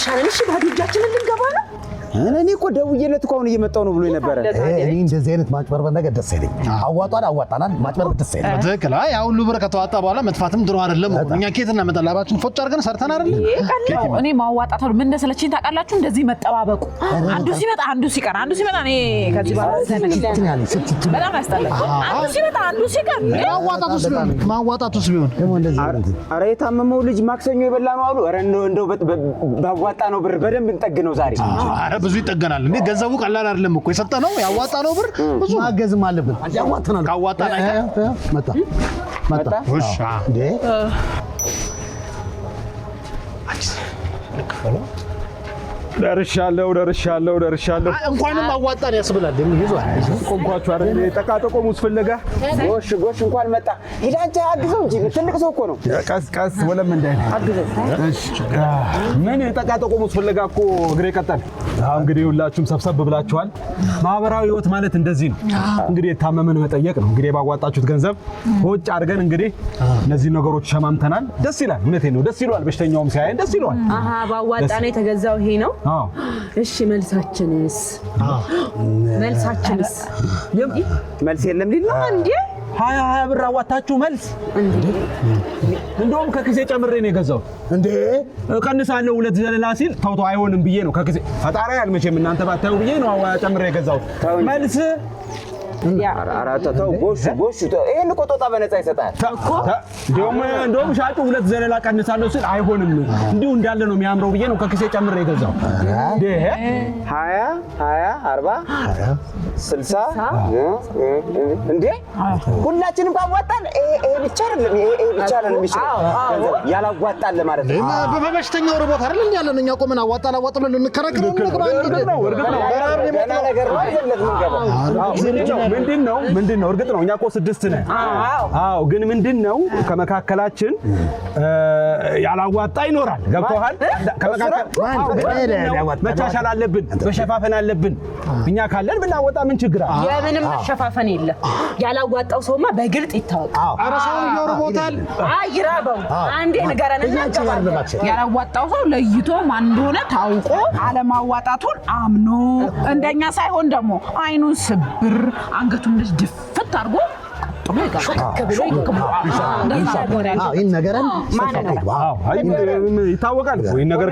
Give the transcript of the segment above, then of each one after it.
ይሻላል እሺ ባዶ እጃችንን ልንገባ ነው እኔ እኮ ደውዬለት እኮ አሁን እየመጣው ነው ብሎ ነበር እኔ እንደዚህ አይነት ማጭበርበር ነገር ደስ አይለኝ አዋጣናል ማጭበርበር ደስ አይለኝ ትክክል አይ ያው ሁሉ ብር ከተዋጣ በኋላ መጥፋትም ድሮ አይደለም እኛ ኬት እናመጣለን ላባችን ፎጭ አድርገን ሰርተን አይደለም እኔ ማዋጣታው ምን እንደሰለችኝ ታውቃላችሁ እንደዚህ መጠባበቁ አንዱ ሲመጣ አንዱ ሲቀር አንዱ ሲመጣ እኔ ከዚህ በኋላ በጣም ያስጠላል አንዱ ሲመጣ አንዱ ሲቀር ማዋጣቱስ ቢሆን ኧረ የታመመው ልጅ ማክሰኞ የበላ ነው አሉ ኧረ እንደው ባዋጣ ነው ብር በደንብ እንጠግነው ዛሬ ኧረ ብዙ ይጠገናል እንዴ ገንዘቡ ቀላል አይደለም እኮ የሰጠነው ያዋጣነው ብር ብዙ ማገዝም አለብን ያዋጣናል ካዋጣና መጣ እሺ እንዴ ደርሻለሁ እንኳንም አዋጣን ያስብላል ይዟል ቆንኳቹ አይደል ተቃጠቆሙስ ፍለጋ ጎሽ እንኳን መጣ ሂዳንተ አግዘው እንጂ ትልቅ ሰው እኮ ነው ቀስ ወለም እንዳይ አግዘው እሺ ምን ተቃጠቆሙስ ፍለጋ እኮ እግሬ ቀጠል አሁን እንግዲህ ሁላችሁም ሰብሰብ ብላችኋል ማህበራዊ ህይወት ማለት እንደዚህ ነው እንግዲህ የታመመን መጠየቅ ነው እንግዲህ ባዋጣችሁት ገንዘብ ወጭ አድርገን እንግዲህ እነዚህ ነገሮች ሸማምተናል ደስ ይላል እውነቴን ነው ደስ ይሏል በሽተኛውም ሲያየን ደስ ይሏል ባዋጣኔ የተገዛው ይሄ ነው አዎ እሺ መልሳችንስ መልስ የለም ሊል ነው እንዴ 20 ብር አዋጣችሁ መልስ እንዴ እንደውም ከክሴ ጨምሬ ነው የገዛው እንዴ ቀንሳለሁ ሁለት ዘለላ ሲል ተውቶ አይሆንም ብዬ ነው ከክሴ ፈጣሪ ያልመቼም እናንተ ባታዩ ብዬ ነው ጨምሬ የገዛው መልስ አራታው ጎሽ ይሄን እኮ ጦጣ በነፃ ይሰጣል እኮ እንደውም ሻጩ ሁለት ዘለላ ቀንሳለሁ ሲል አይሆንም እንዲሁ እንዳለ ነው የሚያምረው ብዬ ነው ከክሴ ጨምሬ የገዛው እንዴ 20 40 60 እንዴ ሁላችንም ባዋጣን ይሄ ብቻ አይደለም የሚችለው ያላዋጣል ማለት ነው በበሽተኛው ሮቦት አይደል እንዴ ያለን እኛ ቆመን አዋጣን ብለን እንከራከር ነው ነገር ምንድነው እርግጥ ነው እኛ እኮ 6 ነን አዎ ግን ምንድነው ከመካከላችን ያላዋጣ ይኖራል ገብቶሃል ከመካከል መቻቻል አለብን መሸፋፈን አለብን እኛ ካለን ብናወጣ ምን ችግር አለ የምንም መሸፋፈን የለም ያላዋጣው ሰውማ በግልጥ ይታወቃል ኧረ ሰው ይወርቦታል አይራበው አንዴ ንገረንና ያላዋጣው ሰው ለይቶ ማን እንደሆነ ታውቆ አለማዋጣቱን አምኖ እንደኛ ሳይሆን ደግሞ አይኑን ስብር አንገቱን ልጅ ድፍት አድርጎ ይታወቃል ወይ ነገር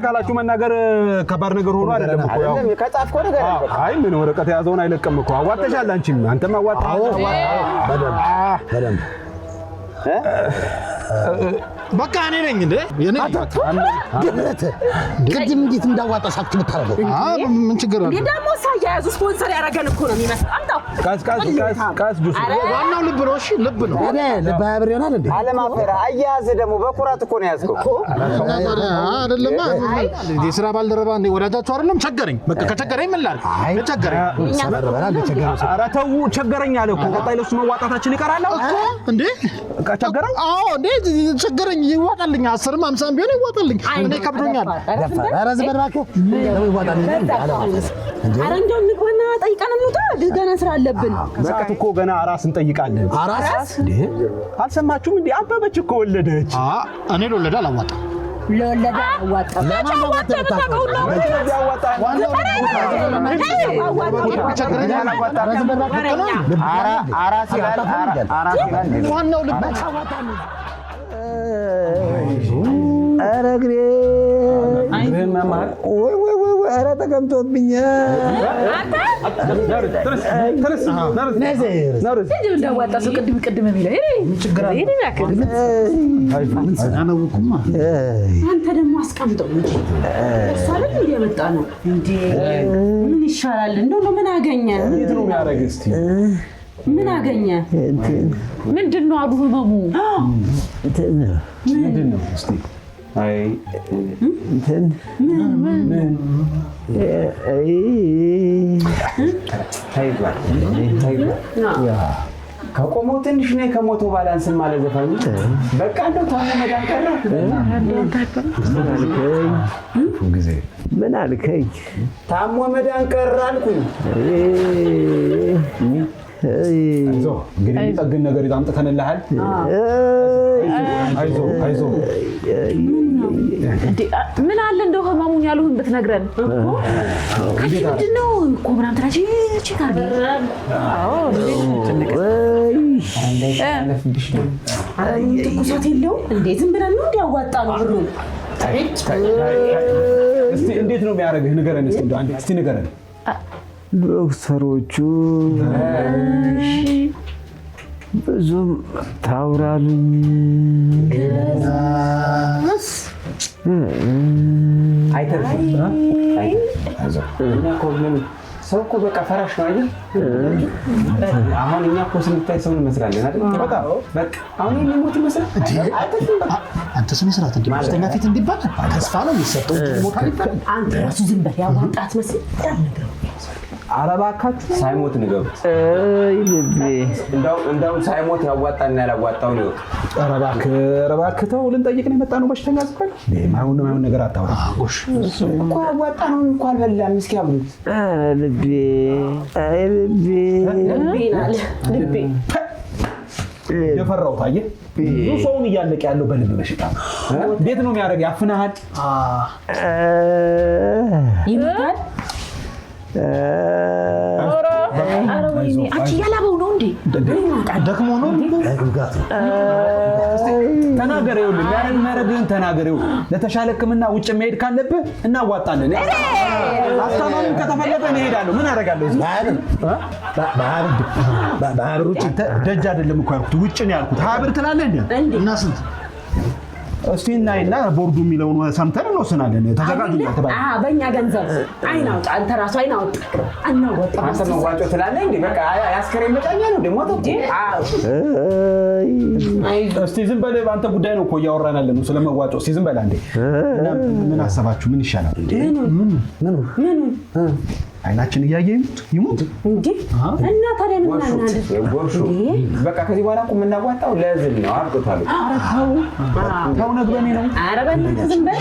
ካላችሁ መናገር ከባድ ነገር ሆኖ አይደለም እኮ ያው ከጻፍኮ ነገር አይ ምን ወረቀት ያዘውን አይለቅም እኮ አዋጣሻል አንቺም አንተም አዋጣው በደንብ በቃ እኔ ነኝ እንዴ የኔ ቅድም እንዴት እንዳዋጣ ሳክት ብታረገው ምን ችግር አለ ደግሞ ሳያያዙ ስፖንሰር ያደረገን እኮ ነው የሚመስለው አንተው ካስ ዱስ ዋናው ልብ ነው እሺ ልብ ነው እኔ ልብ አብር ይሆናል እንዴ አለማፈራ አያያዝ ደግሞ በኩራት እኮ ነው ያዝከው እኮ አይደለም የሥራ ባልደረባ እንዴ ወዳጃችሁ አይደለም ቸገረኝ በቃ ከቸገረኝ ምን ላድርግ ቸገረኝ ሰበረበራ ለቸገረው ኧረ ተው ቸገረኝ አለ እኮ ቀጣይ ለሱ መዋጣታችን ይቀራል እኮ እንዴ ቸገረው አዎ እንዴ ቸገረኝ ይዋጣልኝ 10 50 ቢሆን ይዋጣልኝ እኔ ከብዶኛል ኧረ ዝበርባከ ነው ይዋጣልኝ ኧረ እንደው ንግባና ጠይቀን እንውጣ ገና ስራ አለብን በቃ እኮ ገና አራስ እንጠይቃለን አራስ እንዴ አልሰማችሁም እንዴ አበበች እኮ ወለደች እኔ ልወለድ አላዋጣም ለወለደ አዋጣ ለማዋጣ ተቀውላ ያዋጣ አራስ ይላል ዋናው ልብ ኧረ ግሬ ወይ ኧረ ተቀምጦብኛል እንዳዋጣ ሰው ቅድም የሚለው አንተ ደግሞ አስቀምጠው እንጂ እርሱ አይደል እየመጣ ነው እንዴ ምን ይሻላል እንደው ምን አገኘ እንዴት ነው የሚያደርግ እስቲ ምን አገኘ ምንድነው አሉ ህመሙ ምንድነው እስቲ አይ ምን ያ ከቆመው ትንሽ ነው ከሞተው ባላንስ ማለት ዘፋኝ በቃ እንደው ታሞ መዳን ቀረ ምን አልከኝ ታሞ መዳን ቀረ አልኩኝ አይዞህ እንግዲህ የሚጠግን ነገር ይዘህ አምጥተንልሃል። አይዞህ ምን አለ እንደው ህመሙን ያሉህን ብትነግረን እኮ ምንድን ነው እኮ ምናምን ትላለች ትኩሳት የለውም እንዴ? ዝም ብለን ነው እንዲያዋጣ ነው ብሩን። እስቲ እንዴት ነው የሚያደርግህ? ንገረን እስቲ ንገረን። ዶክተሮቹ ብዙም ታውራሉኝ አይተርፍም። ሰው እኮ በቃ ፈራሽ ነው አይደል? አሁን እኛ እኮ ስንታይ ሰው እንመስላለን አይደል? በቃ አሁን የሚሞት ይመስላል። አንተ ስነ ስርዓት እንደ ማስተኛ ፊት እንዲባል ተስፋ ነው የሚሰጠው። ሞታ ይባል አንተ ራሱ ዝም በል ያዋጣት መስል ያልነገረው ኧረ እባካችሁ ሳይሞት ንገሩት። እንደው ሳይሞት ያዋጣና ያላዋጣው ነው። ኧረ እባክህ ተው፣ ልንጠይቅ ነው የመጣነው። በሽተኛ ዝባል ማይሆን ነገር አታውራ። ጎሽ እኮ ያዋጣ ነው እኮ አልበላም። እስኪ አብሉት። ልቤ የፈራሁት አየህ፣ ብዙ ሰውን እያለቀ ያለው በልብ በሽታ ነው። እንዴት ነው የሚያደርግ? ያፍናሃል፣ ይመታል። አንቺ ያላበው ነው እንዴ? ደክሞ ነው ተናገር። ይኸውልህ የሚያደርግህን ተናገር። ለተሻለ ሕክምና ውጭ መሄድ ካለብህ እናዋጣለን። አስተማሪ ከተፈለገ እንሄዳለሁ። ምን አደርጋለሁ? በሀብር ውጭ ደጅ አይደለም እኮ ያልኩት፣ ውጭ ነው ያልኩት። ሀብር ትላለህ እንዴ? እና ስንት እስቲ እናይና ቦርዱ የሚለውን ሰምተን እንወስናለን። ተዘጋጁና ተባለ። በእኛ ገንዘብ አይናውጣ። አንተ ራሱ አይናውጣ አናወጣ። አንተ መዋጮ ትላለህ እንዴ? በቃ ያስከሬን መጣኛ ነው ደግሞ ተቆ። እስቲ ዝም በል። አንተ ጉዳይ ነው እኮ እያወራን ያለ ነው ስለመዋጮ። እስቲ ዝም በል አንዴ። ምን አሰባችሁ? ምን ይሻላል? ምን አይናችን እያየ ይሙት እንዴ? እና ታዲያ ምን እናናንድ? በቃ ከዚህ በኋላ እኮ የምናዋጣው ለዝም ነው። አብቅቷል። ተው ነግበኔ ነው። ኧረ በእናትህ ዝም በል።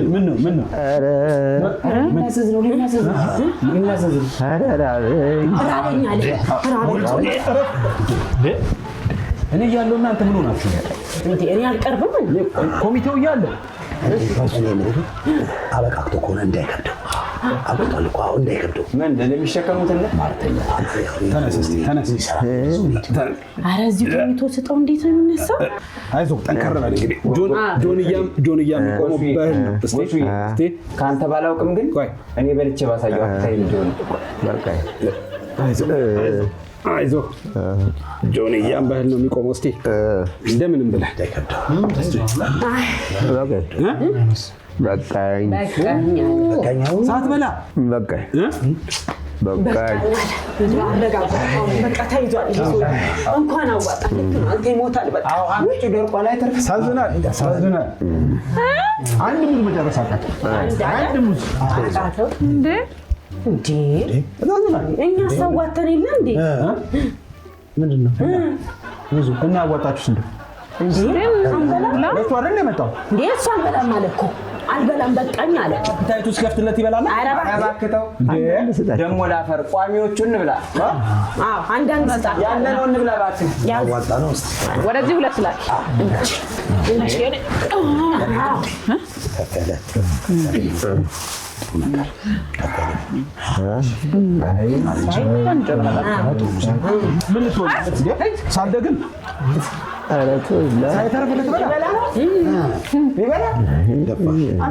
ምን ነው እናስዝ ነው ራበኛ አለ። እኔ እያለሁ እናንተ ምን ሆናችሁ? እኔ አልቀርብም። ኮሚቴው እያለ አበቃቅቶ ከሆነ እንዳይከብደው አበቃል እኮ እንዳይከብደው ምን እንደሚሸከሙት ማርተኛ ተነስ። ኧረ እዚህ ኮሚቴው ስጠው። እንዴት ነው የሚነሳው? አይዞህ ጠንከር በል። እንግዲህ ጆንያም ቆሞ በህል ነው። እስቲ ከአንተ ባላውቅም ግን እኔ በልቼ ባሳየው አታይ ጆን በቃ አይዞህ ጆንያም በህል ነው የሚቆመው። እስቲ እንደምንም ብለህ ሰዓት በላ በቃ ተይዟል። እንኳን አዋጣ አንተ ይሞታል። በቃ አንቺ ደርቋ ላይ ተርፍ ሳዝናል። አንድ ሙዝ መጨረስ አቃተው። አንድ ሙዝ እንዴ እኛ ሰዋተን የለ እንዴ? ምንድነው ሙዙ? እና አዋጣችሁስ እንዴ? ለእሱ አይደል የመጣው? እንዴ እሱ አልበላም አለ እኮ አልበላም በቃኝ አለ። ታይቱ እስከፍትለት ይበላል። አባክተው ደሞ ላፈር ቋሚዎቹን እንብላ። አዎ አንዳንድ ስጣ ያለነው እንብላ እባክህ። ያዋጣ ነው። ወደዚህ ሁለት ስላል ሳልደግም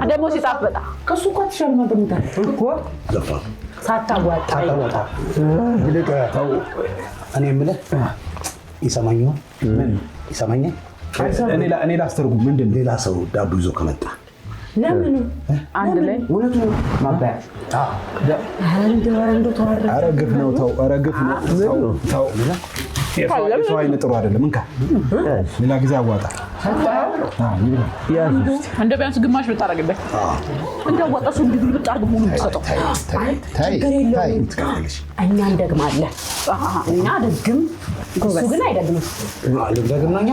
ደግሞ ሲጣፍጥ ከእሱ እኮ አትሻልም እኮ ሳታዋጣ እኔ የምልህ ይሰማኛል። ይሰማኛል። እኔ ላስተርጉም። ምንድን ነው? ሌላ ሰው ዳቦ ይዞ ከመጣ ለምን አንድ ላይ እውነቱ ማባያ ኧረ ግፍ ነው። ተው፣ ኧረ ግፍ ነው። ተው የሰው አይነት ጥሩ አይደለም። እንካ ሌላ ጊዜ አዋጣ። እንደ ቢያንስ ግማሽ ብታረግበት እንዳዋጣ ሰው እንዲህ ብታርግ ሙሉ ብትሰጠው እኛ እንደግማለን። እኛ ደግም እሱ ግን አይደግምም። ደግም ነው። እኛ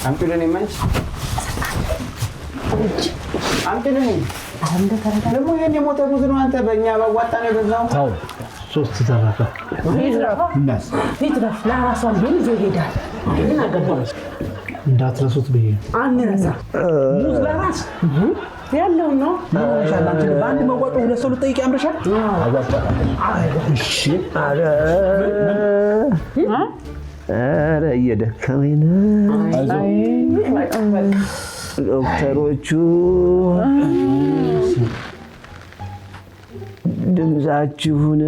አምጡልን። የማንች አምጡልን ደግሞ ይሄን የሞተ ሙዝ ነው አንተ በእኛ ባዋጣ ነው የገዛው። ተው 3 ተረፈ ይትረፍ ለራሷን ግን ይዞ ይሄዳል። ግን አገባው እንዳትረሱት ብዬ አንረሳ ሙዝ ለራስ ያለው ነው ኢንሻአላህ አንተ በአንድ መዋጮ ሁለት ሰው ልጠይቅ ያምርሻል። እሺ ኧረ እየደከመኝ ነው። ዶክተሮቹ ድምፃችሁን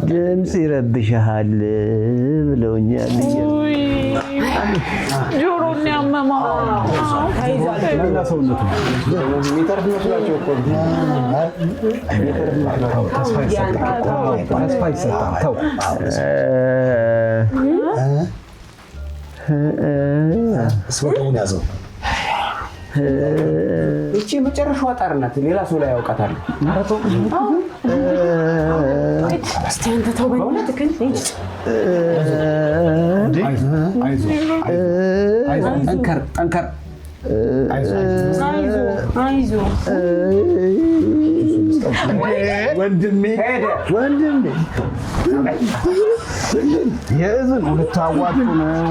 ድምፅ ይረብሻል ብለውኛል። ጆሮን ያመማው ለላ ሰውነቱ የሚተርፍ መስሏቸው እኮ ተስፋ ይሰጣል። ተው ስወደውን ያዘው። እቺ መጨረሻዋ ጣር ናት። ሌላ ሰው ላይ ያውቃታል። እስቲ አንተ ተው በእናትህ ግን ጠንከር ጠንከር አይዞ ወንድሜ የእዝን ልታዋጡ ነው።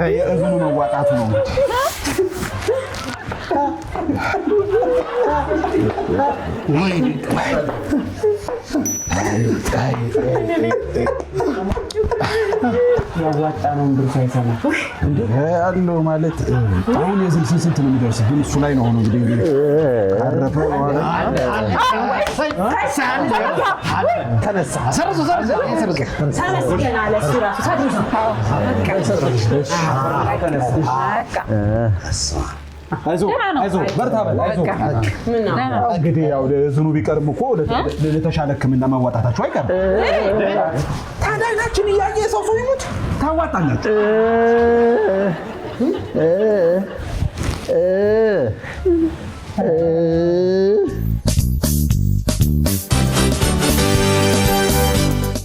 የእዝኑ መዋጣቱ ነው። ያዋጣ ነው ብር ሳይሰማ ያለው ማለት አሁን የዝን ስንት ነው የሚደርስ? ግን እሱ ላይ ነው ሆኖ እንግዲህ አረፈ ተነሳ ተመስገን አለ እሱ ራሱ አይዞህ በርታ በል አይዞህ። እንግዲህ ያው ዝኑ ቢቀርም እኮ ለተሻለ ሕክምና ማዋጣታችሁ አይቀርም። ታዲያ አይናችን እያየ ሰው ይሙት ታዋጣላችሁ።